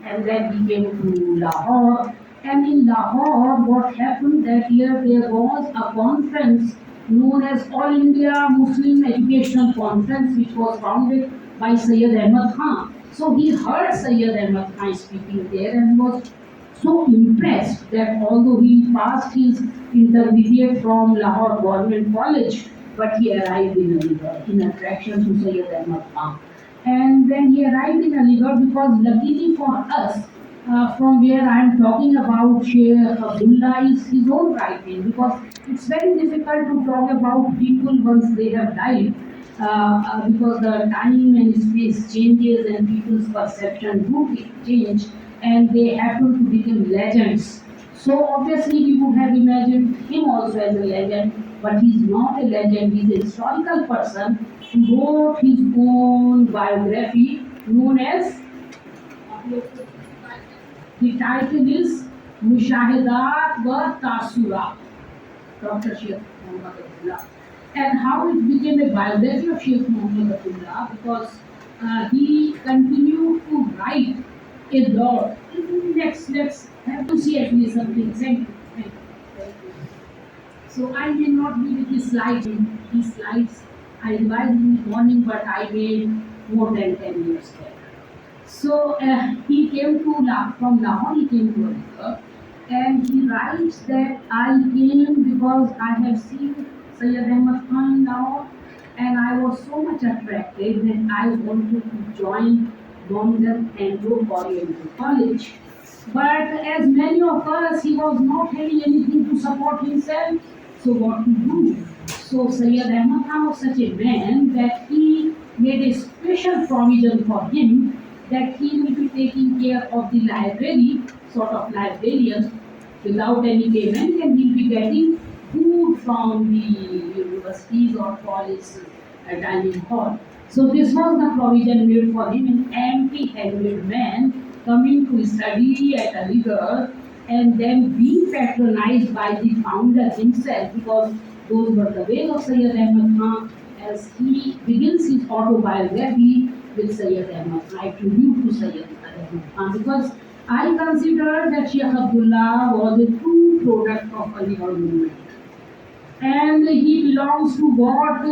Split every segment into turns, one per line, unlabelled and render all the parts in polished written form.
and then he came to Lahore. And in Lahore, what happened that year, there was a conference known as All India Muslim Educational Conference, which was founded by Sayyid Ahmad Khan. So he heard Sayyid Ahmad Khan speaking there and was so impressed that although he passed his intermediate from Lahore Government College, but he arrived in Aligarh in attraction to Sayyid Ahmad Khan. And when he arrived in Aligarh, because luckily for us, from where I am talking about, Sheikh Abdullah is his own writing, because it's very difficult to talk about people once they have died, because the time and space changes and people's perception do change, and they happen to become legends. So obviously we would have imagined him also as a legend, but he's not a legend, he's a historical person who wrote his own biography known as, the title is Mushahidat wa Tasura, Dr. Sheikh Muhammad Abdullah. And how it became a biography of Sheikh Muhammad Abdullah, because he continued to write a lot. Let's have to see at least something. Thank you. Thank you. Thank you. So I may not be with the slides. These slides I revised in the morning, but I made more than 10 years back. So he came to from Lahore, he came to Aligarh, and he writes that I came because I have seen Sayyid Ahmad Khan in Lahore, and I was so much attracted that I wanted to join London Anglo-Oriental College. But as many of us, he was not having anything to support himself, so what to do? So Sayyid Ahmad Khan was such a man that he made a special provision for him that he will be taking care of the library, sort of librarian, without any payment, and he'll be getting food from the universities or college dining hall. So this was the provision made for him, an empty-handed man coming to study at Aligarh and then being patronized by the founder himself, because those were the ways of Sayyid Ahmad Khan, as he begins his autobiography with Sayyid Ahmad Khan. I tribute to Sayyid Ahmad Khan, because I consider that Sheikh Abdullah was a true product of Aligarh movement, and he belongs to what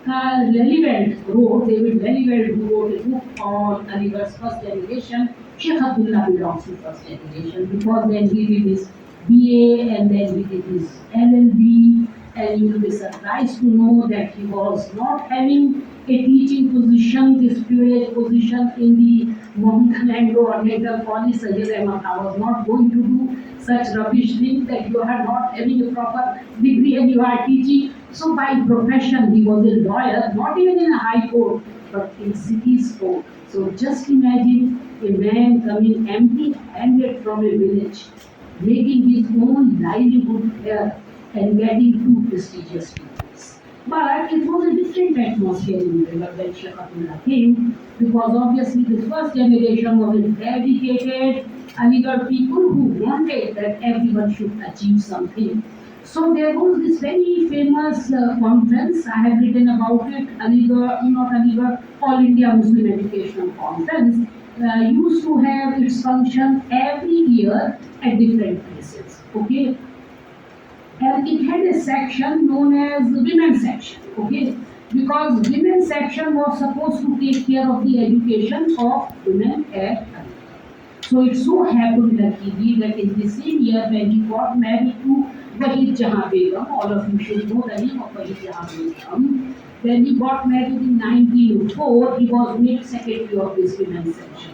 Relevant wrote, David Relevant, who wrote a book on Aligarh's first generation. Sheikh Abdullah belongs to first generation, because then he did his BA and then he did his LLB, and you will be surprised to know that he was not having a teaching position, this privileged position in the Mohammedan Anglo-Oriental College. Sayyid Ahmad Khan was not going to do such rubbish things that you are not having a proper degree and you are teaching. So by profession he was a lawyer, not even in a high court, but in city's court. So just imagine a man coming empty-handed from a village, making his own livelihood here and getting two prestigious degrees. But it was a different atmosphere in Aligarh when Sheikh Abdullah came, because obviously the first generation was a dedicated Aligarh people who wanted that everyone should achieve something. So there was this very famous conference, I have written about it, Aligarh, not Aligarh, All India Muslim Educational Conference, used to have its function every year at different places. Okay, and it had a section known as the women's section, okay, because women's section was supposed to take care of the education of women at Aligarh. So it so happened luckily that in the same year when he got married to Wahid Jahan Begum, all of you should know the name of Wahid Jahan Begum, when he got married in 1904, he was made secretary of this women's section.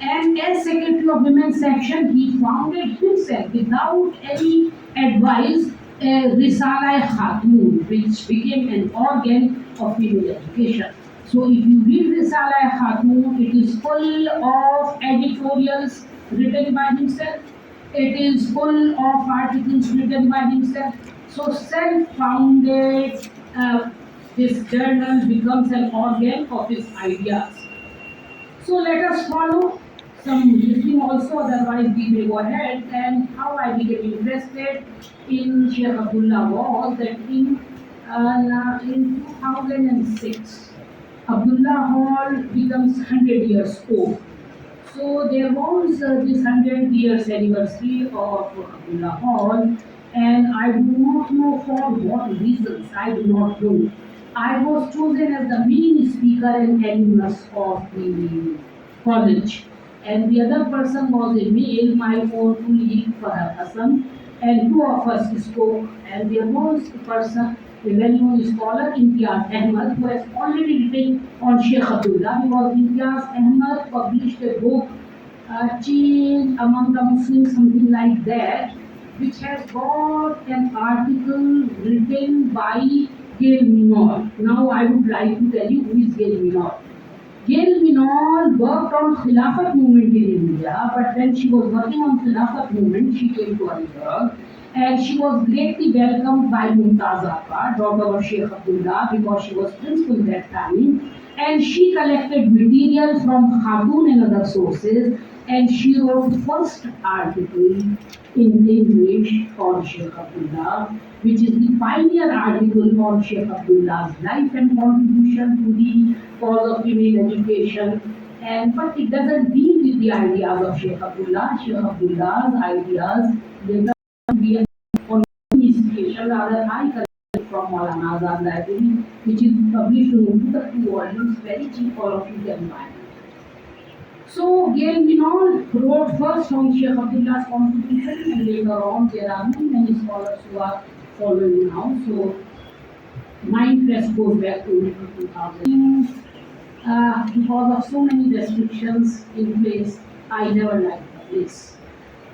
And as secretary of women's section, he founded himself without any advice Risala Khatun, which became an organ of female education. So if you read Risala Khatun, it is full of editorials written by himself. It is full of articles written by himself. So self-founded, this journal becomes an organ of his ideas. So let us follow some listening also, otherwise we may go ahead. And how I became interested in Sheikh Abdullah was that in 2006, Abdullah Hall becomes 100 years old. So there was this 100 years anniversary of Abdullah Hall, and I do not know for what reasons, I do not know. I was chosen as the main speaker and alumnus of the college, and the other person was a male, my own colleague Farhad Hassan, and two of us spoke, and there was a person, a well-known scholar, Imtiaz Ahmad, who has already written on Sheikh Abdullah, because Imtiaz Ahmad published a book, Change Among the Muslims, something like that, which has got an article written by Gail Minor. Now I would like to tell you who is Gail Minor. Gail Minor worked on Khilafat movement in India, but when she was working on Khilafat movement, she came to Aligarh, and she was greatly welcomed by Mumtaz Akka, daughter of Sheikh Abdullah, because she was principal that time, and she collected material from Khatun and other sources, and she wrote the first article in English on Sheikh Abdullah, which is the pioneer article on Sheikh Abdullah's life and contribution to the cause of female education. And but it doesn't deal with the ideas of Sheikh Abdullah. Sheikh Abdullah's ideas later be on education, rather I collected from Maulana Azad Library, which is published in the two volumes, very cheap, all of you can buy. So Gail Minol wrote first on Sheikh Abdullah's contribution, and later on there are many scholars who are following now. So my interest goes back to 2000. Because of so many restrictions in place, I never liked the place.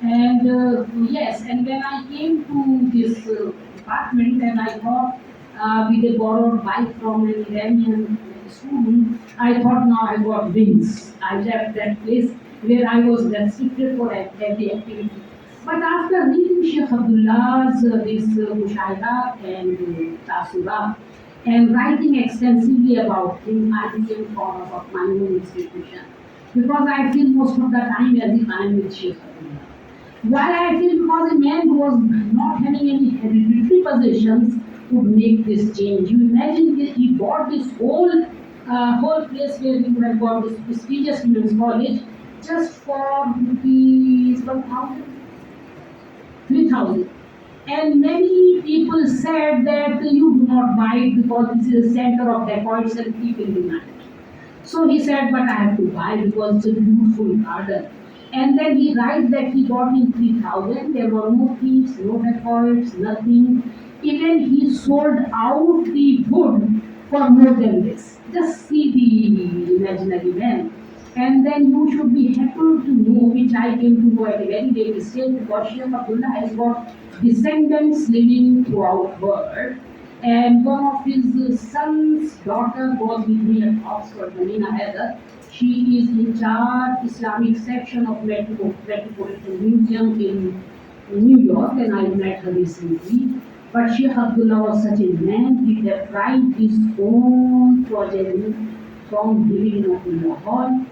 And yes, and when I came to this department, and I thought with a borrowed bike from an Iranian student, I thought now I got wings. I left that place where I was restricted for every activity. But after reading Sheikh Abdullah's this Mushahada and Tasura, and writing extensively about him, I became fond of my own institution. Because I feel most of the time as if I am with Sheikh Abdullah. Why I feel, because a man who was not having any hereditary possessions would make this change. You imagine that he bought this whole place where you have got this prestigious women's college just for rupees 1,000, 3,000. And many people said that you do not buy it because this is a center of dacoits and thief in the night. So he said, but I have to buy because it's a beautiful garden. And then he writes that he got in 3,000. There were no thieves, no dacoits, nothing. Even he sold out the wood for more than this. Just see the imaginary man. And then you should be happy to know, which I came to know at a very late stage, because Sheikh Abdullah has got descendants living throughout world. And one of his son's daughter was with me at Oxford, Amina Heather. She is in charge Islamic section of Metropolitan Museum in New York, and I met her recently. But Sheikh Abdullah was such a man, he deprived his own progeny from living in Abdullah Hall.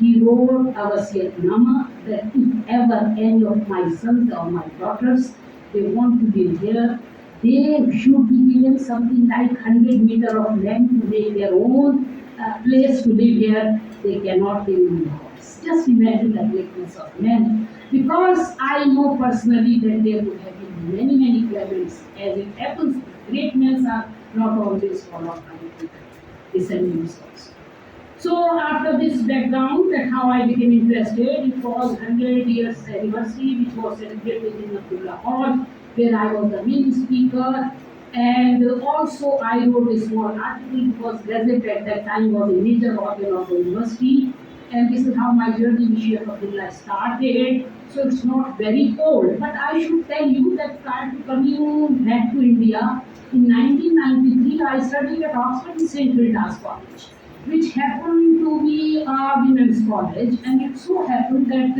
He wrote a wasiyatnama that if ever any of my sons or my daughters they want to live here, they should be given something like 100 meters of land to make their own place to live here. They cannot live in the house. Just imagine the greatness of men. Because I know personally that there would have been many Clements. As it happens, great men are not always followed by the descendants also. So after this background, that how I became interested, it was 100 years anniversary, which was celebrated in Abdullah Hall, where I was the main speaker. And also I wrote a small article, because Gazette at that time was a major organ of the university. And this is how my journey with Sheikh Abdullah started. So it's not very old. But I should tell you that prior to coming back to India, in 1993, I studied at Oxford St. Hilda's College, which happened to be a women's college. And it so happened that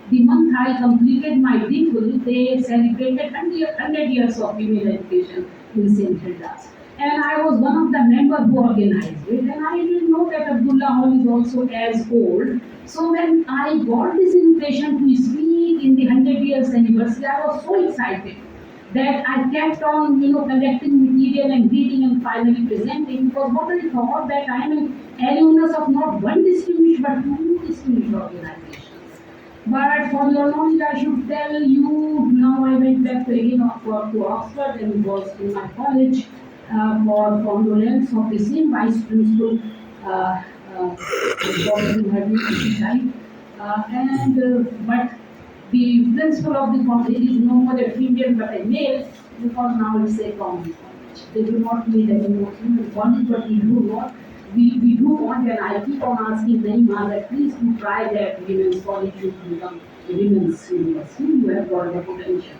the month I completed my degree, they celebrated 100 years of female education in St. Hilda's. And I was one of the members who organized it. And I didn't know that Abdullah Hall is also as old. So when I got this invitation to speak in the 100 years anniversary, I was so excited that I kept on, collecting material and reading and finally presenting. Because what I thought that I am an alumnus of not one distinguished but two distinguished organizations. But for your knowledge, I should tell you now I went back to again to Oxford and was in my college for condolence of the same vice principal. Uh, uh, God in heaven, she died. But the principal of the college is no more a female but a male because now it's a common college. They do not need any more female college, but we do want, and I keep on asking Naima that please do try that women's college should become a women's university. You have got the potential.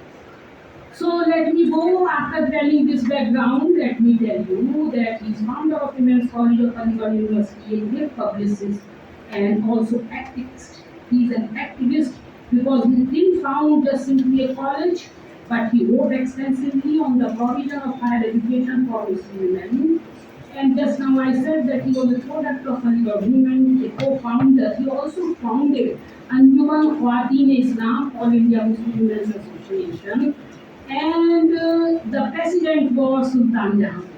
So let me go after telling this background. Let me tell you that he's founder of Women's College of Aligarh University, a great publicist and also activist. He's an activist because he didn't found just simply a college, but he wrote extensively on the provision of higher education for Muslim women. And just now I said that he was a product of Aligarh Women, a co-founder. He also founded Anjuman Khwateen Islam, All India Muslim Women's Association, and the president was Sultan Jahan.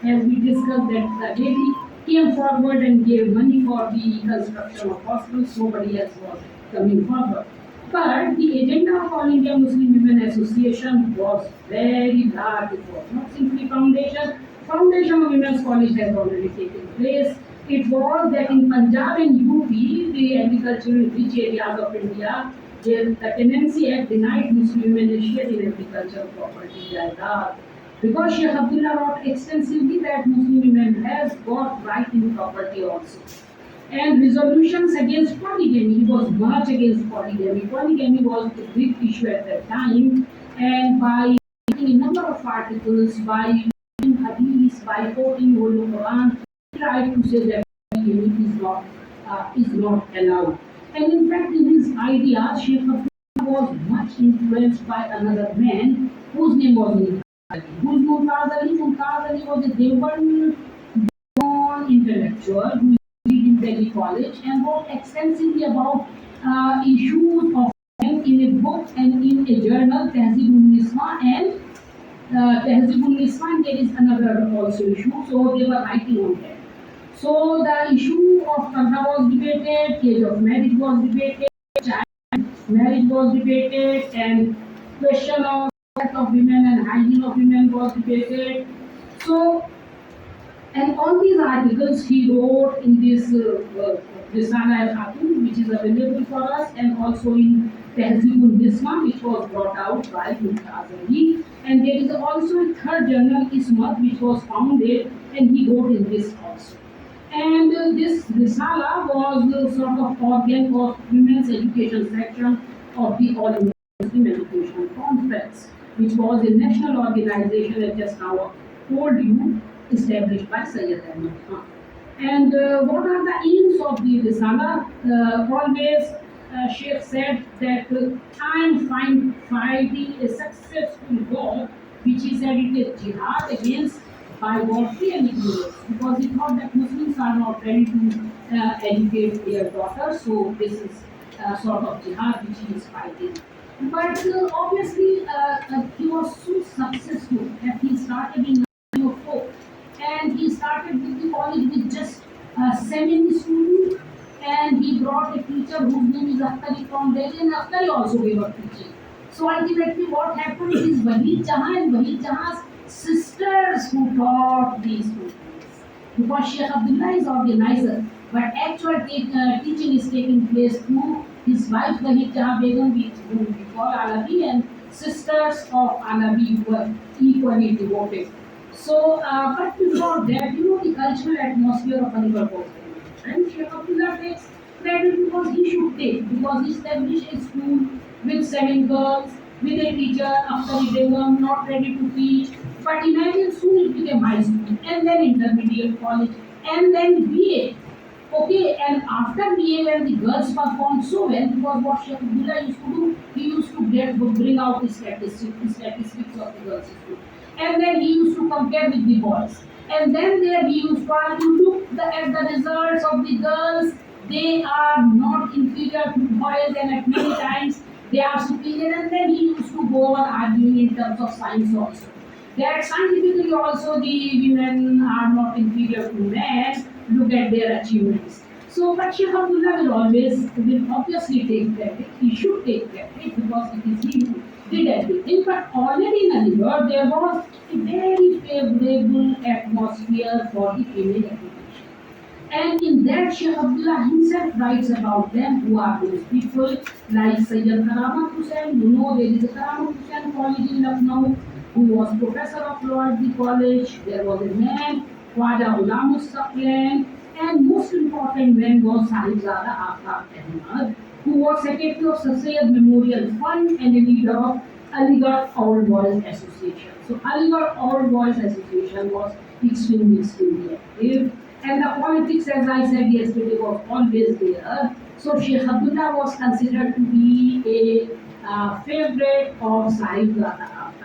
As we discussed that the lady came forward and gave money for the construction of hospitals, nobody else was coming forward. But the agenda of All India Muslim Women Association was very large. It was not simply foundation. Foundation of Women's College has already taken place. It was that in Punjab and UP, the agricultural rich areas of India, where the Tenancy Act denied Muslim women a share in agricultural property jaidad. Because Sheikh Abdullah wrote extensively that Muslim women has got right in property also. And resolutions against polygamy, he was much against polygamy. Polygamy was a big issue at that time, and by writing a number of articles, by using hadith, by quoting Holy Quran, he tried to say that polygamy is not allowed. And in fact, in his ideas, Sheikh Abdullah was much influenced by another man whose name was Mumtaz Ali. Who's Mumtaz Ali? Mumtaz Ali was a Dewan intellectual who studied in Delhi College and wrote extensively about issues of men in a book and in a journal, Tehzibul Niswa and Tehzibul Niswa, and there is another also issue. So they were writing on that. So the issue of Karna was debated, age of marriage was debated, child marriage was debated, and question of health of women and hygiene of women was debated. So and all these articles he wrote in Risala al Khatun, which is available for us, and also in Tehzibul Nisma, which was brought out by Mumtaz Ali. And there is also a third journal, Ismat, which was founded, and he wrote in this also. And this Risala was sort of organ of women's education section of the All India Muslim Education Conference, which was a national organization, as just now told you, established by Sayyid Ahmad Khan. And what are the aims of the Risala? Always Sheikh said that I am fighting a successful war, which he said it is jihad against bigotry and ignorance, because he thought that Muslims are not ready to educate their daughters, so this is sort of jihad which he is fighting. But obviously, he was so successful that he started in 1904, and he started with the college with just 70 students, and he brought a teacher whose name is Akhtari from Delhi, and Akhtari also gave up teaching. So ultimately, what happened is Wahid Jahan and Wahid Jahan's sisters who taught these students. Because Sheikh Abdullah is organizer, but actual teaching is taking place through his wife Wahid Jahan Begum, whom we call Alavi, and sisters of Alavi were equally devoted. So, but before that, the cultural atmosphere of Aligarh was very different. Sheikh Abdullah takes credit because he should take, because he established a school with 7 girls, with a teacher after Begum, not ready to teach. But imagine soon it became high school, and then intermediate college, and then BA. Okay, and after BA, when the girls performed so well, because what Sheikh Abdullah used to do, he used to bring out the statistics of the girls' school, and then he used to compare with the boys, and then there he used to argue, look at the results of the girls, they are not inferior to boys, and at many times they are superior, and then he used to go on arguing in terms of science also. That scientifically also the women are not inferior to men. Look at their achievements. So, but Sheikh Abdullah will obviously take credit. He should take credit because it is he who did everything. But already in Aligarh, there was a very favorable atmosphere for the female education. And in that, Sheikh Abdullah himself writes about them, who are those people like Sayyid Karamat Hussain. You know, there is a Karamat Hussain College in Lucknow, who was professor of law at the college. There was a man, Khwaja Ghulam Mustaqlan, and most important man was Sahibzada Aftab Ahmad, who was secretary of Sir Syed Memorial Fund and a leader of Aligarh Old Boys Association. So Aligarh Old Boys Association was extremely active. And the politics, as I said yesterday, was always there. So Sheikh Abdullah was considered to be a favorite of Sahib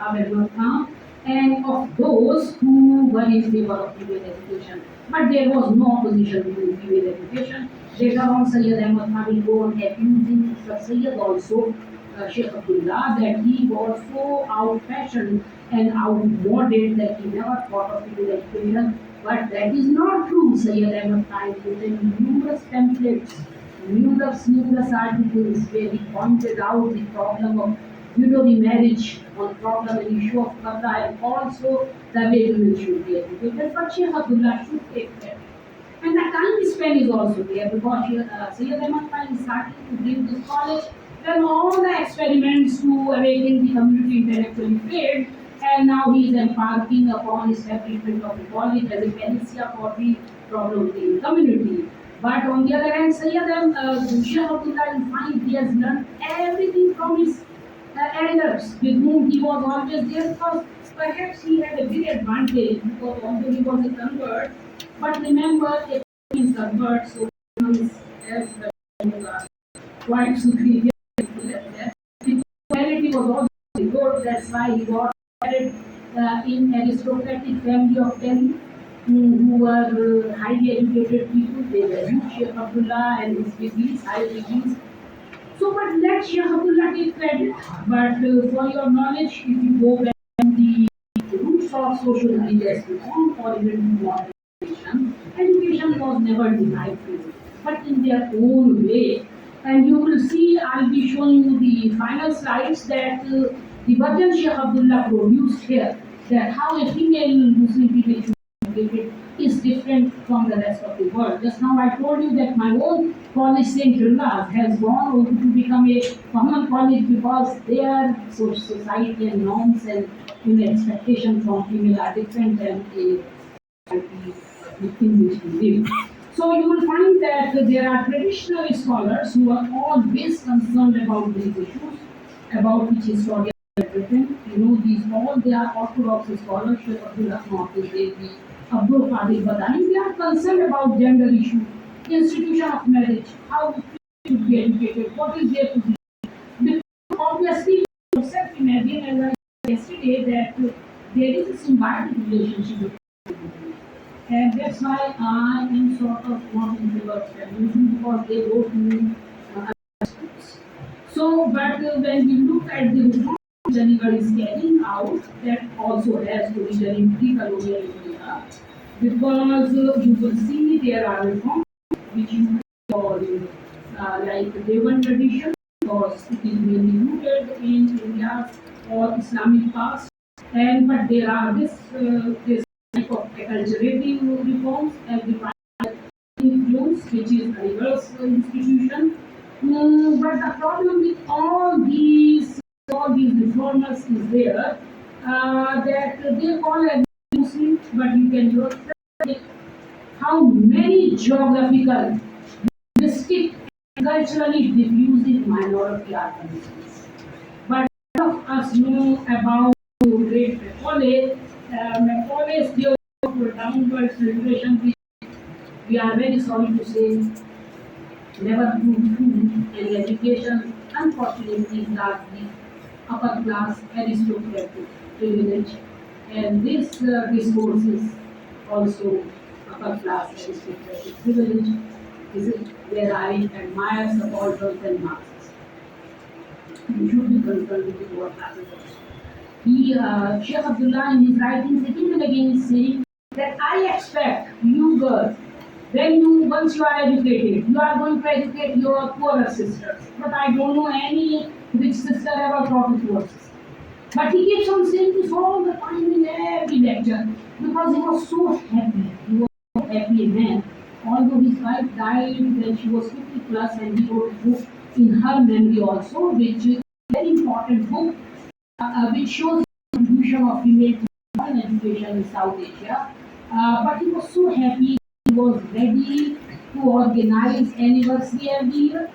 Ahmed Khan and of those who were in favor of female education. But there was no opposition to female education. Later on, Sayyid Ahmad Khan will go on accusing Sir Sayyid also, Sheikh Abdullah, that he was so out-fashioned and outmoded that he never thought of female education. But that is not true. Sayyid Ahmad Khan written numerous templates, numerous articles where he pointed out the problem of widow remarriage, on problem and issue of qadra, and also the way women should be educated. But Sheikh Abdullah should take that. And the time span is also there because Sayyid Ahmad Khan is starting to bring this college when all the experiments to awaken the community intellectually failed, and now he is embarking upon establishment of the college as a panacea for the problem of the community. But on the other hand, Sheikh Abdullah, you find he has learned everything from his elders with whom he was always there because perhaps he had a big advantage because although he was a convert, but remember, a convert, so he is as quite superior people at that. His quality was also good, that's why he got married in aristocratic family of Delhi who were highly educated people. They were Sheikh Abdullah and his degrees, high degrees. So, but let Sheikh Abdullah take credit. But for your knowledge, if you go back to the roots of social religious reform or even modern education was never denied to them, but in their own way. And you will see, I'll be showing you the final slides that the version Sheikh Abdullah produced here, that how a female Muslim people should be educated is different from the rest of the world. Just now I told you that my own college, St. Julia's, has gone over to become a common college because their society and norms and expectation from female are different than a within which we live. So you will find that there are traditional scholars who are always concerned about these issues, about which historians have written. You know, these all they are orthodox scholars, Sheikh Abdullah Mahfuz, Abdul Qadir Badani, they are concerned about gender issues, institution of marriage, how women should be educated, what is their position. Because obviously, you yourself imagine, as I said yesterday, that there is a symbiotic relationship. And that's why I am sort of not in favor of feminism because they go to schools. So, but when we look at the reform Chandigarh is carrying out, that also has to be done in pre-colonial India because you will see there are reforms which you call like the Devan tradition because it is mainly rooted in India's or Islamic past, and but there are this type of acculturative reforms as defined influence, which is a reverse institution. But the problem with all these reformers is there that they call as Muslim, but you can just how many geographical, linguistic, and culturally diffusing minority are Muslims. But none of us know about great Macaulay's theory of downward celebration, which we are very sorry to say never proved true, and education, unfortunately, is largely upper class aristocratic privilege, and this discourse is also upper class aristocratic privilege. This is where I admire subalterns and Marxists. You should be concerned with the lower classes also. Sheikh Abdullah in his writings again and again is saying that I expect you girls When once you are educated, you are going to educate your poorer sisters. But I don't know any rich sister ever taught a poor sister. But he keeps on saying this all the time in every lecture because he was so happy. He was so happy man. Although his wife died when she was 50 plus, and he wrote a book in her memory also, which is a very important book, which shows the contribution of female to education in South Asia. But he was so happy. He was ready to organize anniversary every year,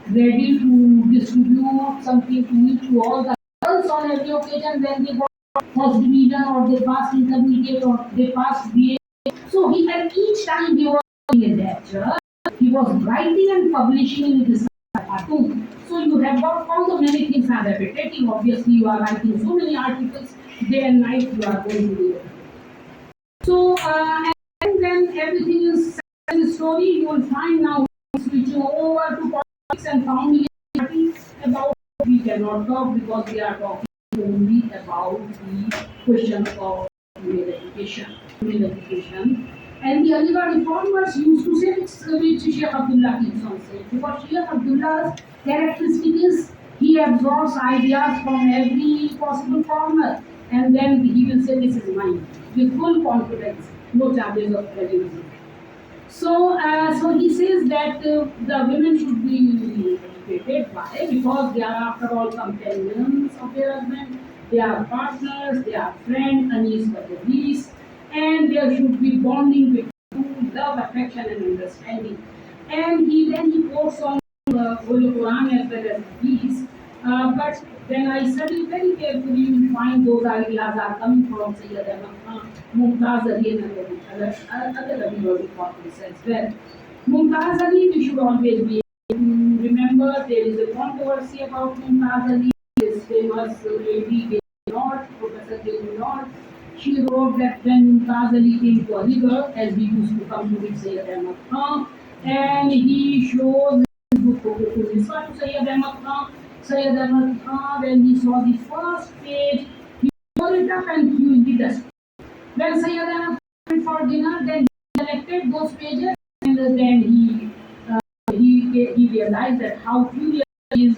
ready to distribute something to eat to all the girls on every occasion when they got first division or they passed intermediate or they passed BA. So he and each time he was in a lecture, he was writing and publishing in his cartoon. So you have got all the many things are repetitive. Obviously, you are writing so many articles day and night. You are going to do it. So and then everything is set in story. You will find now switching over to politics and found about we cannot talk because we are talking only about the question of female education. Female education. And the Aligarh reformers used to say which Sheikh Abdullah keeps on saying. Because Sheikh Abdullah's characteristic is he absorbs ideas from every possible corner and then he will say this is mine with full confidence, no charges of plagiarism. So he says that the women should be educated. Why? Because they are, after all, companions of their husband. They are partners. They are friends, anis for the least, and there should be bonding between love, affection, and understanding. And he quotes on Holy Quran as well as these. But when I study very carefully, you will find those ideas are coming from Sayyid Ahmad Khan, Mumtaz Ali, and other Rabi importance as well. Mumtaz Ali, we should always be remember there is a controversy about Mumtaz Ali, his famous lady North, Professor David North. She wrote that when Mumtaz Ali came to Aligarh, as we used to come to with Sayyid Ahmad Khan, and he shows his book to Sayyid Ahmad Khan. Sayyid Ahmad Khan, when he saw the first page, he tore it up and threw in the dust. When Sayyid Ahmad went for dinner, then he collected those pages and then he realized that how furious he is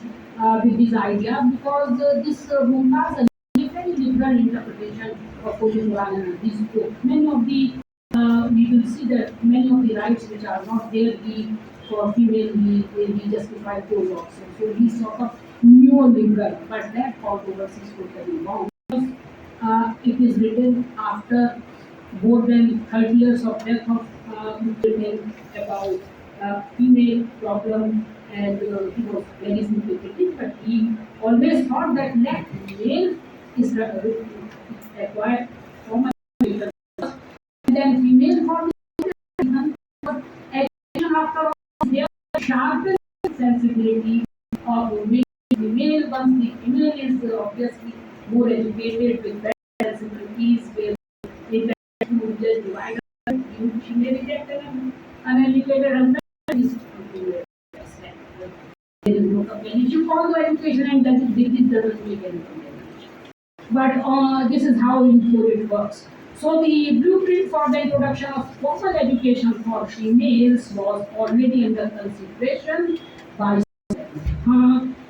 with his idea because this Mumtaz Ali a very liberal interpretation of Holy Quran and this book. Many of the we will see that many of the rights which are not there for female he justified those also. So he's sort of neoliberal, but that controversy is totally wrong. It is written after more than 30 years of death of women about female problem, and he was very sympathetic, but he always thought that let male is acquired so much later, and then female for education after all, they sharpen sensibility of women. Female, once the female is obviously more educated with better sensibilities, with intellect to just divide her, she may reject an uneducated husband. There is no companionship, although education and this doesn't make any companionship. But this is how it works. So the blueprint for the introduction of formal education for females was already under consideration by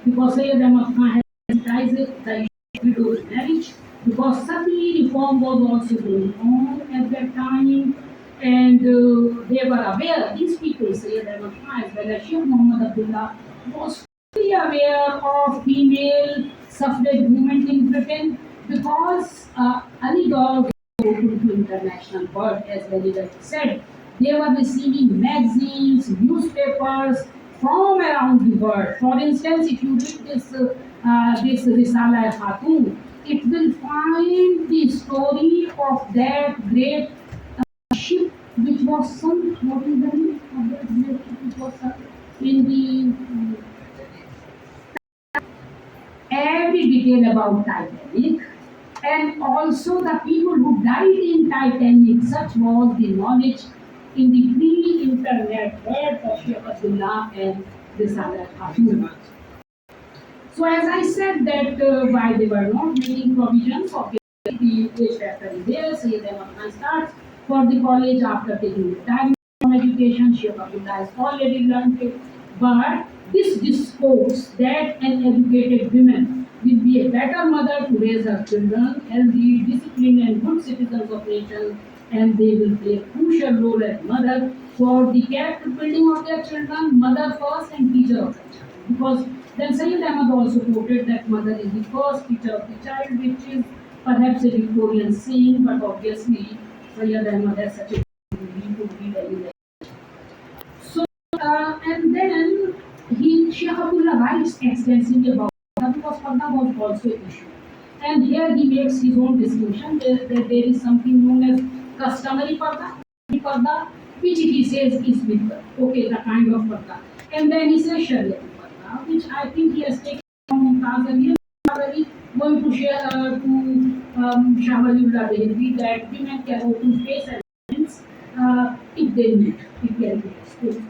because Sayyid Ahmad Khan has sensitized the issue of widow's marriage because sati reform was also going on at that time, and they were aware, these people, Sayyid Ahmad Khan as well as Sheikh Muhammad Abdullah, was fully aware of female suffrage movement in Britain because Ali Dawg open to international world, as very well said. They were receiving magazines, newspapers from around the world. For instance, if you read this Risala Khatun, it will find the story of that great ship which was sunk. What is the name of that great ship which was sunk in the every detail about Titanic, and also the people who died in Titanic. Such was the knowledge in the pre-internet world of Sheikh Abdullah and Risala Khatun. So as I said that why they were not making provisions of the age factor is there, so then one starts for the college after taking retirement from education. education, Sheikh Abdullah has already learned it. But this discourse that an educated woman will be a better mother to raise her children, healthy, disciplined, and good citizens of nation, and they will play a crucial role as mother for the character building of their children, mother first and teacher of the child. Because then Sayyid Ahmad also quoted that mother is the first teacher of the child, which is perhaps a Victorian saying, but obviously Sayyid Ahmad has such a need to be very. So, and then Sheikh Abdullah writes extensively about Parda because Parda was also an issue. And here he makes his own distinction that there is something known as customary Parda, which he says is bid'ah. Okay, the kind of Parda. And then he says Sharia Parda, which I think he has taken from Mumtaz Ali. Going to share Shah Waliullah Dehelvi that women can open face and hands if they need, if they are exposed.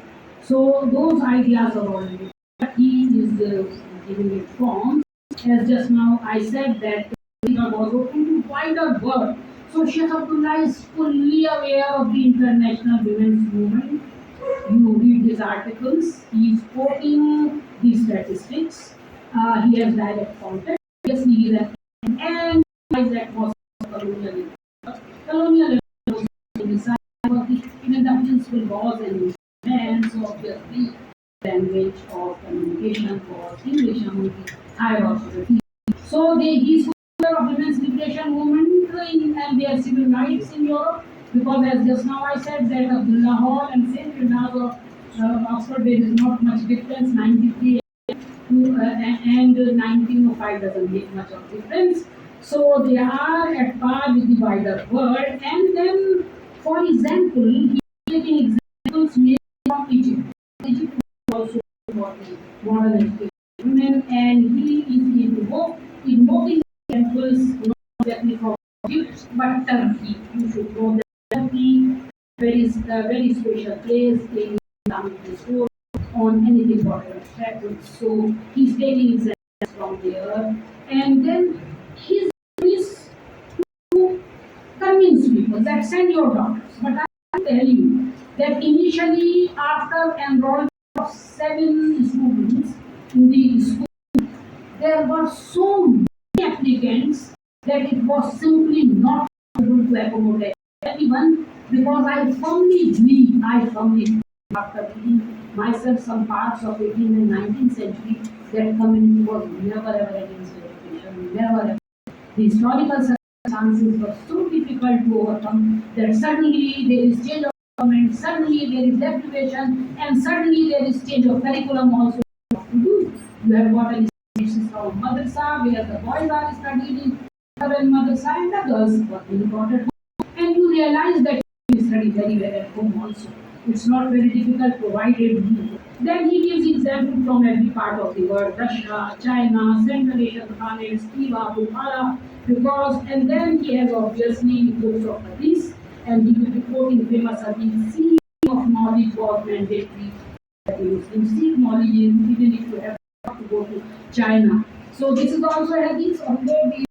So those ideas are already. But he is giving it form. As just now I said that was open to wider world. So Sheikh Abdullah is fully aware of the international women's movement. You read his articles. He is quoting the statistics. He has direct contact. Obviously, he is and that was colonialism. Colonialism was even the principal laws and so obviously language of communication for English among the higher authority. So he's aware of women's liberation movement and their civil rights in Europe because as just now I said that Abdullah Hall and St. Renard of Oxford there is not much difference, 93 and 1905 doesn't make much of difference. So they are at par with the wider world. And then, for example, he is taking examples made from Egypt. Egypt also for the modern education women, and he is invoking examples not exactly from Egypt but Turkey. You should know that Turkey is a very special place in Islamic discourse on anything important happens. So he's taking examples from there, and then his is to convince people that send your daughters. But I can tell you that initially, after enrollment of 7 students in the school, there were so many applicants that it was simply not possible to accommodate everyone because I firmly believe, after reading myself some parts of 18th and 19th century, that community was never ever against education, never ever. The historical circumstances were so difficult to overcome that suddenly there is change of government, suddenly there is deprivation, and suddenly there is change of curriculum also to do. You have got a system of madrasa where the boys are studied in madrasa and the girls were being taught at home. And you realize that you study very well at home also. It's not very difficult provided. Then he gives examples from every part of the world, Russia, China, Central Asian Khanates, Cuba, Bukhara, because, and then he has obviously books of hadith, and he will be quoting famous hadith, seeking of knowledge was mandatory. You seek knowledge even if you have to go to China. So this is also a hadith, although the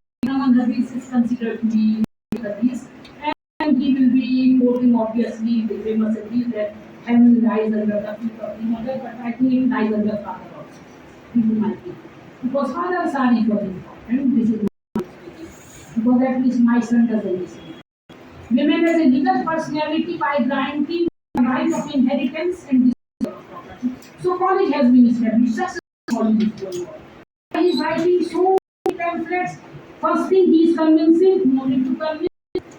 hadith is considered to be hadith. And he will be quoting obviously the famous hadith that heaven lies under the feet of the mother, but I think it lies under father also. People might think. Because fathers are equally important. This is my speaking. Because at least my son doesn't listen. Women as a legal personality by granting the right of inheritance and disposal of property. So college has been established. Successful college is going on. He is writing so many pamphlets. First thing he is convincing, no need to convince.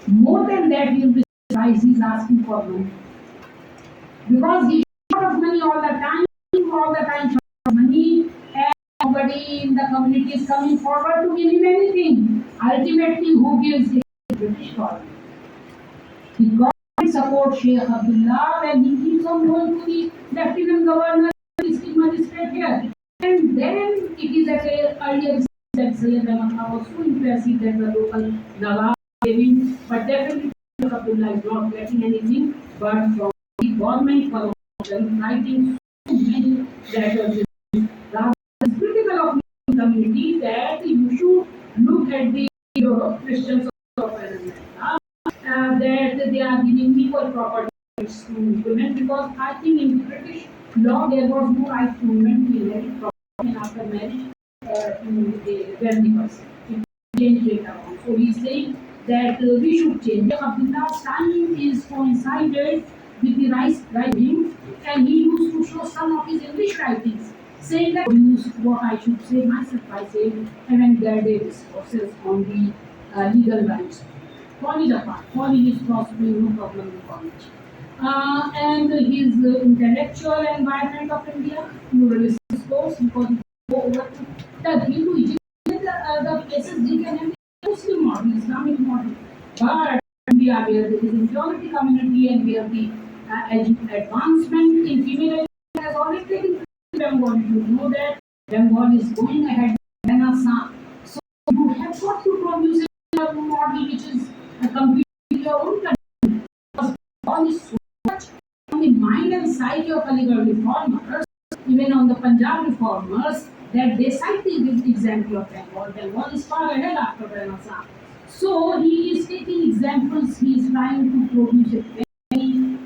More than that, he is asking for money. Because he's short of money all the time short of money, and nobody in the community is coming forward to give him anything. Ultimately, who gives him? The British government. The government supports Sheikh Abdullah when he keeps on going to the Lieutenant Governor, district magistrate here. And then it is at an earlier stage that Sayyid Ahmad was so impressive that the local Nawab giving, but definitely Abdullah is not getting anything but from the government for writing so many letters. Rather, it's critical of the community that you should look at the Christians of America, that they are giving equal property rights to women, because I think in the British law there was no right to women to inherit property and after marriage to a wealthy person. It changed later on. So he's saying that we should change. Abdullah's time is coincided with the writing, and he used to show some of his English writings, saying that use what I should say myself by saying avant-garde discourses on the legal rights. College apart, college is possibly no problem in college. And his intellectual environment of India, pluralist discourse, because if you go over to the Hindu Egypt, the places they can have Muslim model, Islamic model. But India, where there is majority community and where the advancement in female education has already taken place in Bengal, you know that Bengal is going ahead. So you have got to produce a model which is completely your own country. Because all is so much on the mind and psyche of Aligarh reformers, even on the Punjab reformers, that they cite the example of Bengal. Bengal is far ahead after Renaissance. So he is taking examples, he is trying to produce a very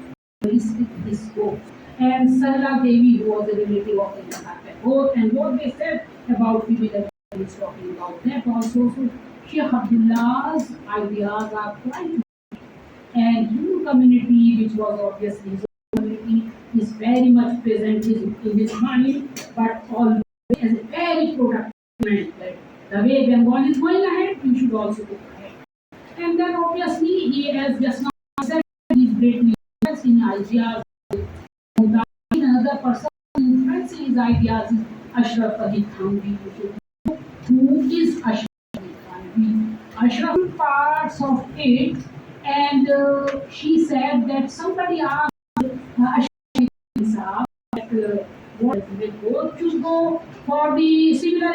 realistic discourse. And Sarla Devi, who was a relative of the and what they said about female is talking about that also. So Sheikh Abdullah's ideas are quite, and Hindu community, which was obviously his community, is very much present in his mind, but always as a very productive mind, that the way Bengal is going ahead, you should also go ahead. And then obviously he has just now said he's greatly influenced in ideas. Another person influencing his ideas is Ashraf Ali Thanvi. Who is Ashraf Ali Thanvi? Ashraf parts of it, and she said that somebody asked Ashraf Ali Thanvi that what they both should go for the similar